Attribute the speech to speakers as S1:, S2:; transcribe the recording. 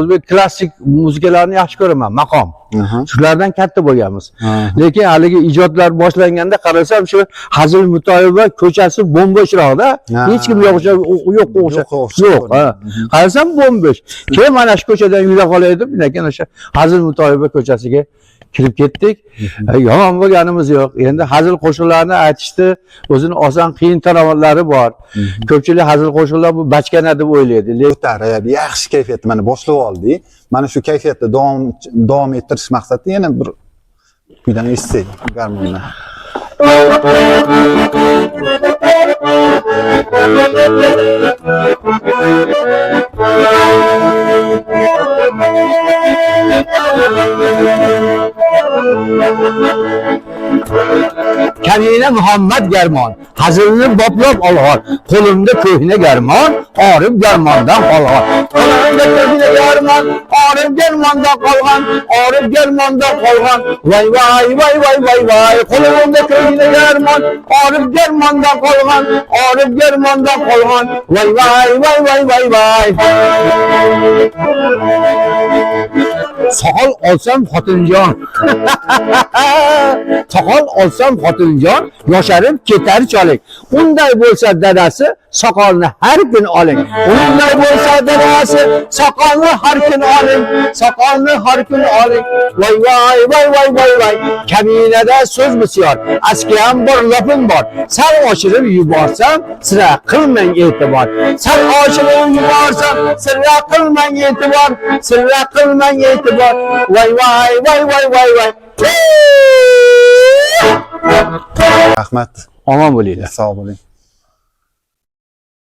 S1: o'zbek klassik muzikalarni yaxshi ko'raman, maqom. Shulardan katta bo'lganmiz. Lekin haligi ijodlar boshlanganda qarasam shu Hazil Mutoyeva ko'chasi bo'm-bo'shroqda. Hech kim yo'q yo'q. Qarasam bo'm-bo'sh. Keyin mana shu ko'chadan yura qolay deb, lekin o'sha Hazil Mutoyeva ko'chasiga kirib ketdik. Yomon bo'lganimiz yo'q. Endi hazil qo'shiqlarni aytishdi, o'zini oson qiyin tarovatlari bor. Ko'pchilik hazil qo'shiqlar bu bachkana deb o'ylaydi.
S2: Lekin yaxshi kayfiyatda mana boshlab oldik. Mana shu kayfiyatda davom ettirish maqsadida yana bir kuydan eshitsak garmondan.
S1: Kamina Muhammad Garmon, hazilni boplab olg'or, qo'limda ko'hna garmon, orif garmondan qolg'on. Qo'limda ko'hna garmon, orif garmondan qolg'on, orif garmondan qolg'on. Voy voy voy voy voy voy, qo'limda ko'hna garmon, orif garmondan qolg'on, orif garmondan qolg'on. Voy voy voy voy voy voy. Soqol olsam xotinjon. Soqol olsam xotinjon, yosharib ketar cholik. Unday bo'lsa dadasi, soqolni har kun oling. Unday bo'lsa dadasi, soqolni har kun oling. Soqolni har kun oling. Voy voy voy voy voy voy. Kaminada so'z bisyor, aski ham bor, lopim bor. Sal oshirib yuborsam, sira qilmang e'tibor. Sal oshirib yuborsam, sira qilmang e'tibor. Sira qilmang e'tibor. Voy voy voy voy voy voy.
S2: Rahmat.
S1: Omon bo'linglar.
S2: Sog' bo'ling.